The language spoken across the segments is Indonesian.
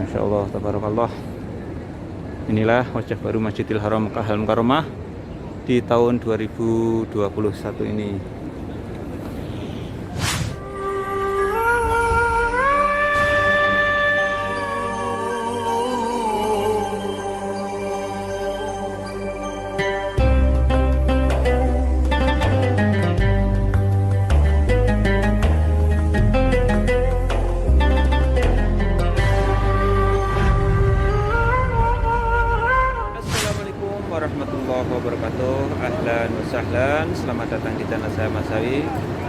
Masya Allah, tabarakallah. Inilah wajah baru Masjidil Haram Makkah Al-Mukarramah di tahun 2021 ini. Warahmatullahi wabarakatuh. Ahlan wa sahlan. Selamat datang di channel saya Mas Sawi.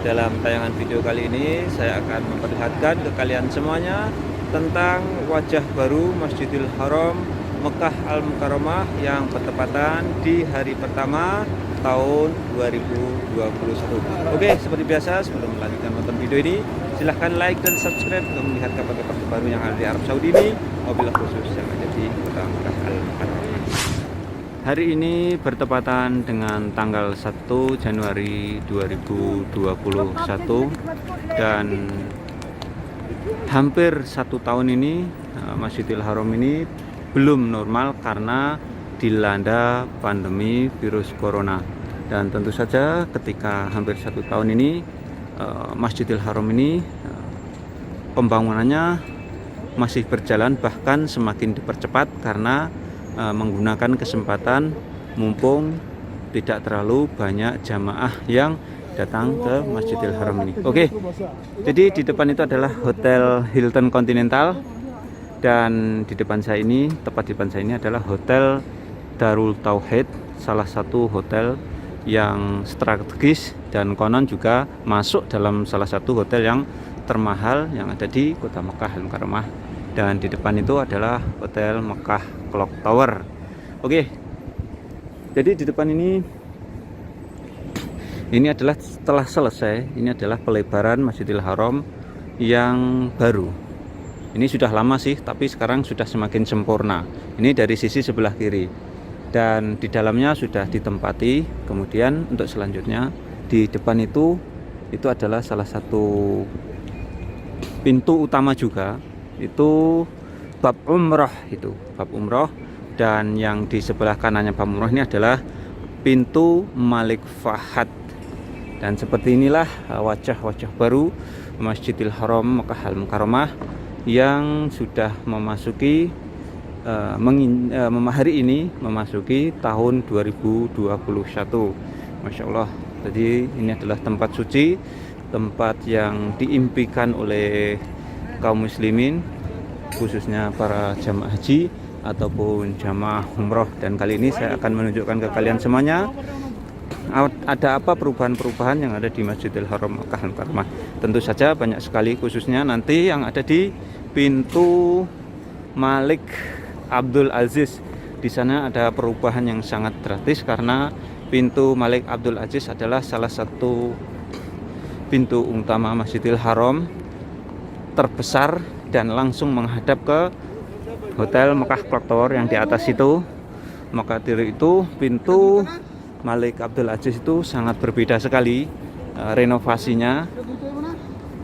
Dalam tayangan video kali ini saya akan memperlihatkan ke kalian semuanya tentang wajah baru Masjidil Haram Makkah Al-Mukarramah yang bertepatan di hari pertama tahun 2021. Oke, seperti biasa sebelum melanjutkan nonton video ini, silahkan like dan subscribe untuk melihat kabar-kabar terbaru yang ada di Arab Saudi ini, wabil khusus yang ada di kota Makkah Al-Mukarramah. Hari ini bertepatan dengan tanggal 1 Januari 2021 dan hampir 1 tahun ini Masjidil Haram ini belum normal karena dilanda pandemi virus corona. Dan tentu saja ketika hampir 1 tahun ini Masjidil Haram ini pembangunannya masih berjalan, bahkan semakin dipercepat karena menggunakan kesempatan mumpung tidak terlalu banyak jamaah yang datang ke Masjidil Haram ini. Oke, jadi di depan itu adalah Hotel Hilton Continental, dan di depan saya ini, tepat di depan saya ini adalah Hotel Darul Tauhid, salah satu hotel yang strategis dan konon juga masuk dalam salah satu hotel yang termahal yang ada di kota Makkah Al-Mukarramah. Dan di depan itu adalah Hotel Mekah Clock Tower. Oke, jadi di depan ini adalah setelah selesai, ini adalah pelebaran Masjidil Haram yang baru. Ini sudah lama sih, tapi sekarang sudah semakin sempurna. Ini dari sisi sebelah kiri, dan di dalamnya sudah ditempati. Kemudian untuk selanjutnya di depan itu adalah salah satu pintu utama juga. Itu bab umroh, dan yang di sebelah kanannya bab umroh ini adalah pintu Malik Fahad. Dan seperti inilah wajah-wajah baru Masjidil Haram Makkah Al-Mukarramah yang sudah memasuki hari ini memasuki tahun 2021. Masya Allah. Jadi ini adalah tempat suci, tempat yang diimpikan oleh kaum muslimin, khususnya para jamaah haji ataupun jamaah umroh. Dan kali ini saya akan menunjukkan ke kalian semuanya ada apa perubahan-perubahan yang ada di Masjidil Haram Makkah Al-Mukarramah. Tentu saja banyak sekali, khususnya nanti yang ada di pintu Malik Abdul Aziz. Di sana ada perubahan yang sangat drastis karena pintu Malik Abdul Aziz adalah salah satu pintu utama Masjidil Haram terbesar dan langsung menghadap ke Hotel Mekah Clock Tower yang di atas itu. Maka dari itu pintu Malik Abdul Aziz itu sangat berbeda sekali renovasinya.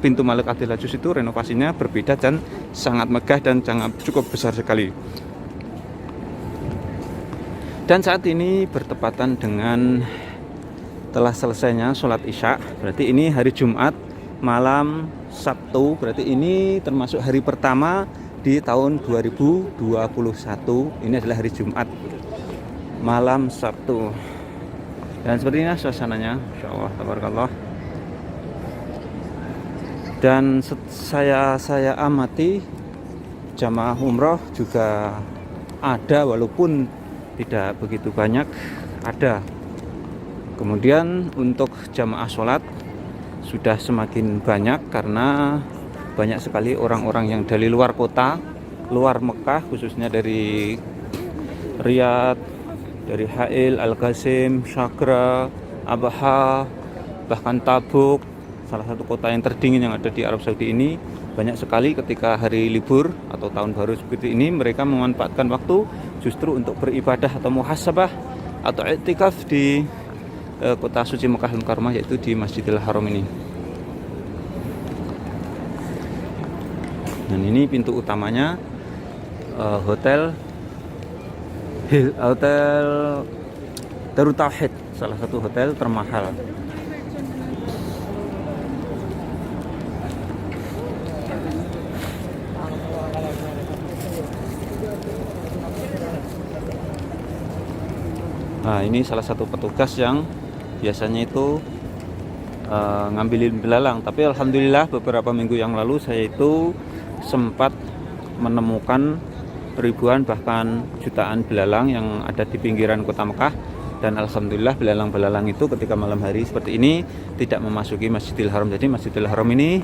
Pintu Malik Abdul Aziz itu renovasinya berbeda dan sangat megah dan sangat cukup besar sekali. Dan saat ini bertepatan dengan telah selesainya sholat Isya, berarti ini hari Jumat malam Sabtu, berarti ini termasuk hari pertama di tahun 2021. Ini adalah hari Jumat malam Sabtu, dan seperti ini suasananya. Masya Allah, tabarakallah. Dan saya amati jamaah umroh juga ada, walaupun tidak begitu banyak, ada. Kemudian untuk jamaah sholat sudah semakin banyak karena banyak sekali orang-orang yang dari luar kota, luar Mekah, khususnya dari Riyadh, dari Ha'il, Al-Qasim, Syagra, Abha, bahkan Tabuk, salah satu kota yang terdingin yang ada di Arab Saudi ini. Banyak sekali ketika hari libur atau tahun baru seperti ini, mereka memanfaatkan waktu justru untuk beribadah atau muhasabah atau i'tikaf di kota suci Makkah Al-Mukarramah, yaitu di Masjidil Haram ini. Dan ini pintu utamanya. hotel Darut Tauhid, salah satu hotel termahal. Nah, ini salah satu petugas yang biasanya itu ngambilin belalang. Tapi alhamdulillah beberapa minggu yang lalu saya itu sempat menemukan ribuan bahkan jutaan belalang yang ada di pinggiran kota Mekah. Dan alhamdulillah belalang-belalang itu ketika malam hari seperti ini tidak memasuki Masjidil Haram. Jadi Masjidil Haram ini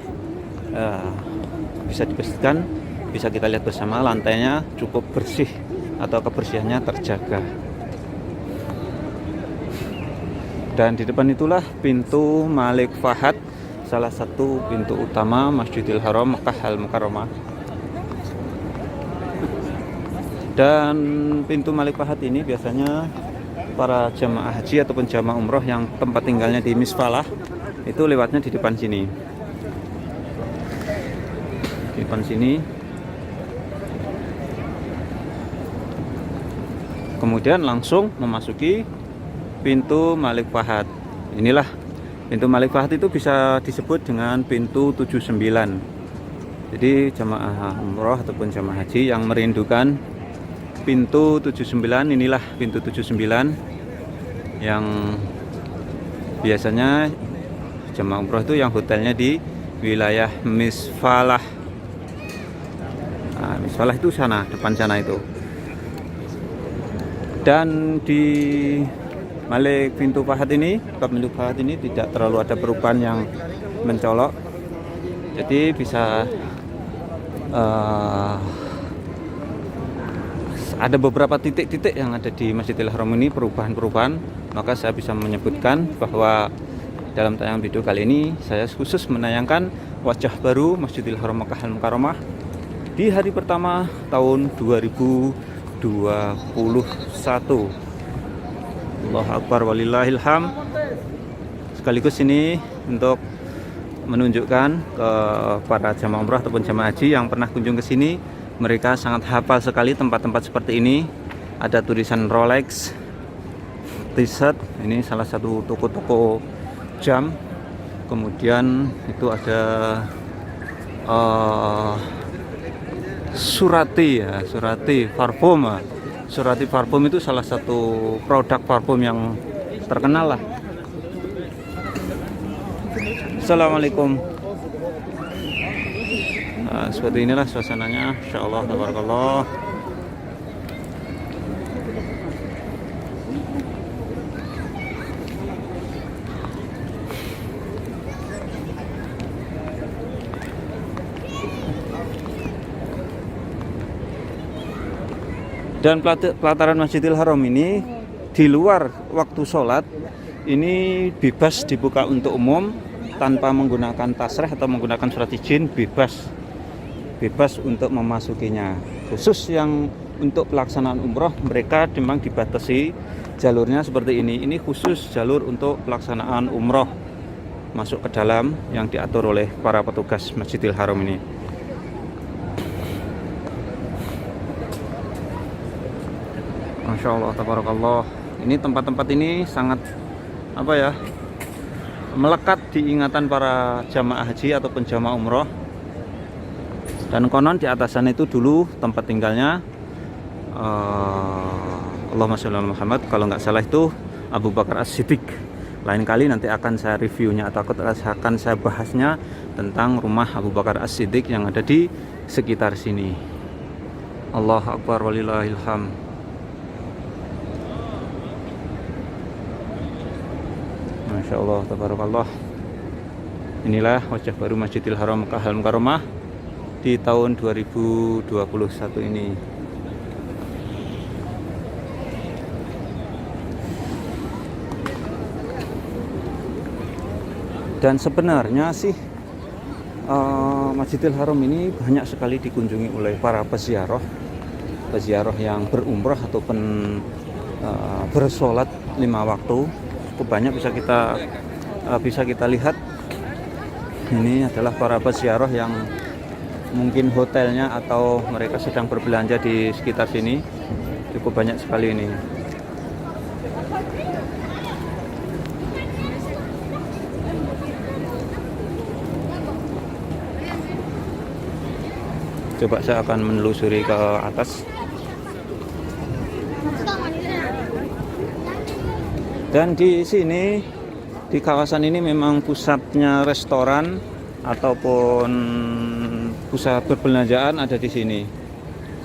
bisa dipastikan, bisa kita lihat bersama, lantainya cukup bersih atau kebersihannya terjaga. Dan di depan itulah pintu Malik Fahad, salah satu pintu utama Masjidil Haram Mekah Al-Mukarramah. Dan pintu Malik Fahad ini biasanya para jamaah haji ataupun jamaah umroh yang tempat tinggalnya di Misfalah itu lewatnya di depan sini. Di depan sini. Kemudian langsung memasuki pintu Malik Fahad. Inilah pintu Malik Fahad, itu bisa disebut dengan pintu 79. Jadi jamaah umroh ataupun jamaah haji yang merindukan pintu 79, inilah pintu 79 yang biasanya jamaah umroh itu yang hotelnya di wilayah Misfalah. Nah, Misfalah itu sana, depan sana itu. Dan di Malik pintu Fahad ini, pintu Fahad ini tidak terlalu ada perubahan yang mencolok. Jadi bisa ada beberapa titik-titik yang ada di Masjidil Haram ini perubahan-perubahan. Maka saya bisa menyebutkan bahwa dalam tayangan video kali ini saya khusus menayangkan wajah baru Masjidil Haram Mekah Al-Mukarramah di hari pertama tahun 2021. Allahu Akbar walillahil hamd. Sekaligus ini untuk menunjukkan ke para jamaah umrah ataupun jamaah haji yang pernah kunjung ke sini, mereka sangat hafal sekali tempat-tempat seperti ini. Ada tulisan Rolex, T-shirt, ini salah satu toko-toko jam. Kemudian itu ada Surati ya, Surati parfum. Surati parfum itu salah satu produk parfum yang terkenal lah. Assalamualaikum. Nah, seperti inilah suasananya, insyaallah tabarakallah. Dan pelataran Masjidil Haram ini di luar waktu sholat ini bebas dibuka untuk umum tanpa menggunakan tasreh atau menggunakan surat izin, bebas untuk memasukinya. Khusus yang untuk pelaksanaan umroh mereka memang dibatasi jalurnya seperti ini. Ini khusus jalur untuk pelaksanaan umroh masuk ke dalam yang diatur oleh para petugas Masjidil Haram ini. Masya Allah, tabarakallah. Ini tempat-tempat ini sangat melekat di ingatan para jamaah haji ataupun jamaah umroh. Dan konon di atas sana itu dulu tempat tinggalnya Allahumma sholli ala Muhammad, kalau nggak salah itu Abu Bakar As-Siddiq. Lain kali nanti akan saya reviewnya atau akan saya bahasnya tentang rumah Abu Bakar As-Siddiq yang ada di sekitar sini. Allahu Akbar walillahil hamd. Masya Allah, tabarakallah. Inilah wajah baru Masjidil Haram Mekah Al-Mukarramah di tahun 2021 ini. Dan sebenarnya sih Masjidil Haram ini banyak sekali dikunjungi oleh para peziarah yang berumrah ataupun bersolat 5 waktu. Cukup banyak bisa kita lihat. Ini adalah para peziarah yang mungkin hotelnya atau mereka sedang berbelanja di sekitar sini. Cukup banyak sekali ini. Coba saya akan menelusuri ke atas. Dan di sini, di kawasan ini memang pusatnya restoran ataupun pusat perbelanjaan ada di sini.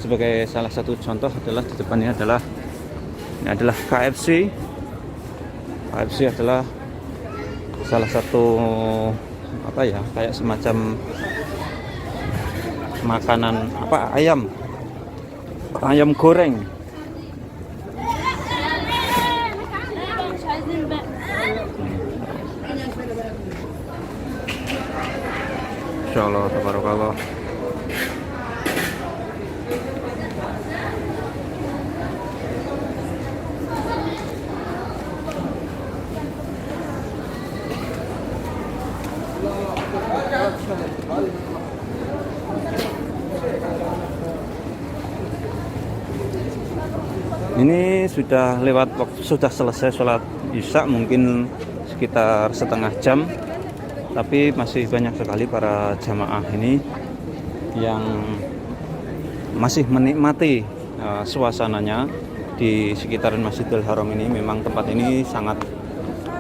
Sebagai salah satu contoh adalah di depan ini adalah KFC. KFC adalah salah satu apa ya, kayak semacam makanan apa, ayam goreng. Insyaallah, tabarakallah. Ini sudah lewat waktu, sudah selesai sholat isya mungkin sekitar setengah jam, tapi masih banyak sekali para jamaah ini yang masih menikmati suasananya di sekitaran Masjidil Haram ini. Memang tempat ini sangat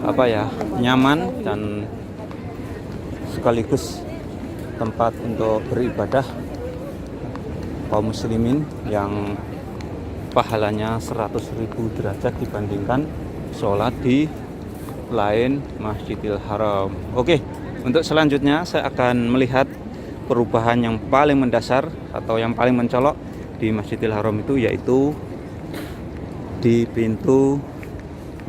apa ya, nyaman dan sekaligus tempat untuk beribadah kaum muslimin yang pahalanya 100.000 derajat dibandingkan sholat di lain Masjidil Haram. Oke, untuk selanjutnya saya akan melihat perubahan yang paling mendasar atau yang paling mencolok di Masjidil Haram itu, yaitu di pintu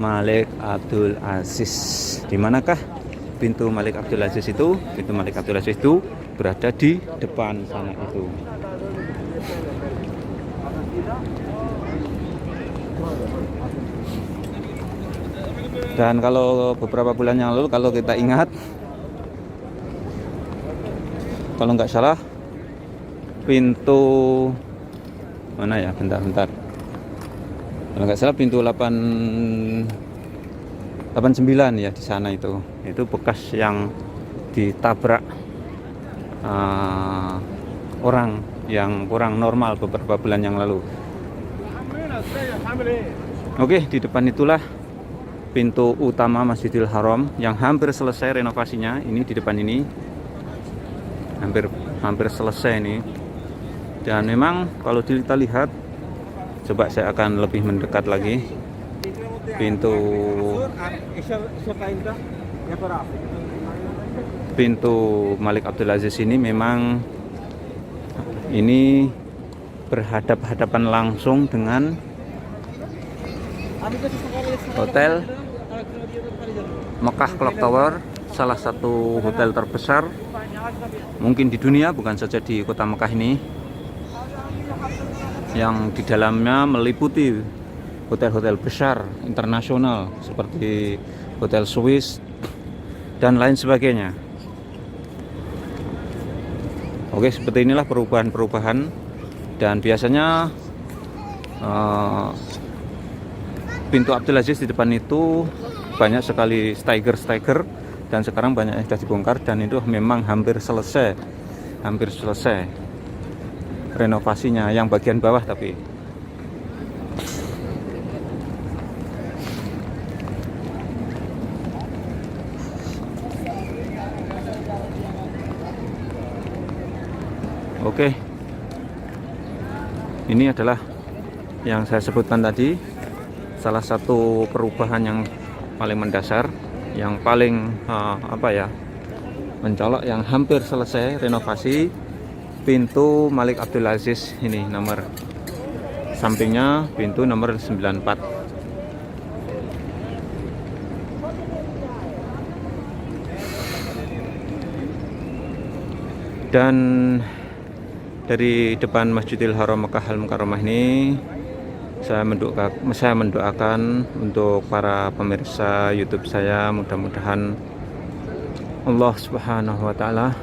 Malik Abdul Aziz. Di manakah pintu Malik Abdul Aziz itu? Pintu Malik Abdul Aziz itu berada di depan sana itu. Dan kalau beberapa bulan yang lalu, kalau kita ingat, kalau nggak salah, pintu mana ya, bentar. Kalau nggak salah pintu 89 ya, di sana itu bekas yang ditabrak orang yang kurang normal beberapa bulan yang lalu. Oke, di depan itulah pintu utama Masjidil Haram yang hampir selesai renovasinya. Ini di depan ini hampir selesai ini. Dan memang kalau kita lihat, coba saya akan lebih mendekat lagi. Pintu Malik Abdul Aziz ini memang ini berhadap-hadapan langsung dengan Hotel Mekah Clock Tower, salah satu hotel terbesar mungkin di dunia, bukan saja di kota Mekah ini, yang di dalamnya meliputi hotel-hotel besar internasional seperti Hotel Swiss dan lain sebagainya. Oke, seperti inilah perubahan-perubahan. Dan biasanya pintu Abdul Aziz di depan itu banyak sekali steiger, dan sekarang banyak yang sudah dibongkar, dan itu memang hampir selesai renovasinya yang bagian bawah. Tapi oke, ini adalah yang saya sebutkan tadi, salah satu perubahan yang paling mendasar, yang paling mencolok, yang hampir selesai renovasi pintu Malik Abdul Aziz ini, nomor sampingnya pintu nomor 94. Dan dari depan Masjidil Haram Mekah Al-Mukarramah ini, saya mendoakan untuk para pemirsa YouTube saya, mudah-mudahan Allah Subhanahu wa Ta'ala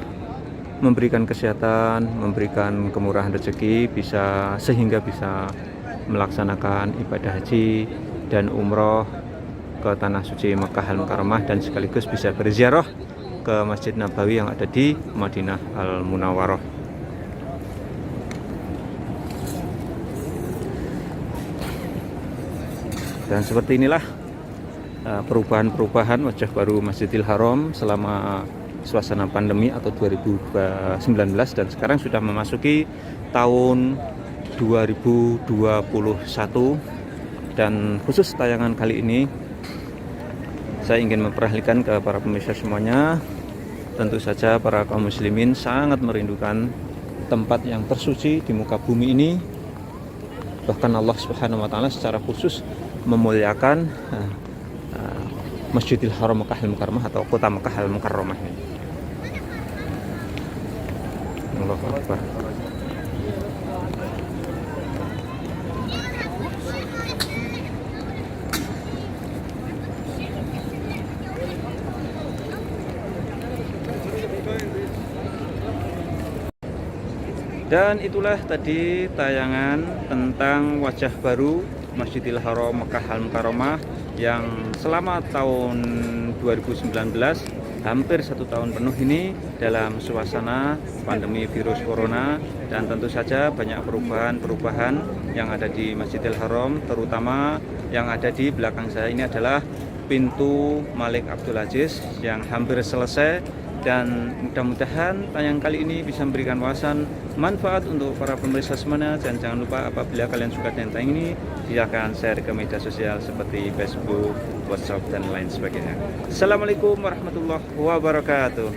memberikan kesehatan, memberikan kemurahan rezeki, sehingga bisa melaksanakan ibadah haji dan umroh ke tanah suci Mekah Al-Mukarramah, dan sekaligus bisa berziarah ke Masjid Nabawi yang ada di Madinah Al-Munawwarah. Dan seperti inilah perubahan-perubahan wajah baru Masjidil Haram selama suasana pandemi atau 2019, dan sekarang sudah memasuki tahun 2021. Dan khusus tayangan kali ini saya ingin memperlihatkan ke para pemirsa semuanya, tentu saja para kaum muslimin sangat merindukan tempat yang tersuci di muka bumi ini. Bahkan Allah Subhanahu wa taala secara khusus memuliakan Masjidil Haram Mekah Al-Mukarramah atau kota Mekah Al-Mukarramah ini. Allahu Akbar. Dan itulah tadi tayangan tentang wajah baru Masjidil Haram Mekah Al-Mukarramah yang selama tahun 2019, hampir 1 tahun penuh ini dalam suasana pandemi virus corona. Dan tentu saja banyak perubahan-perubahan yang ada di Masjidil Haram, terutama yang ada di belakang saya ini adalah pintu Malik Abdul Aziz yang hampir selesai. Dan mudah-mudahan tayang kali ini bisa memberikan wawasan manfaat untuk para pemirsa semuanya. Dan jangan lupa, apabila kalian suka dengan tayang ini, silakan share ke media sosial seperti Facebook, WhatsApp, dan lain sebagainya. Assalamualaikum warahmatullahi wabarakatuh.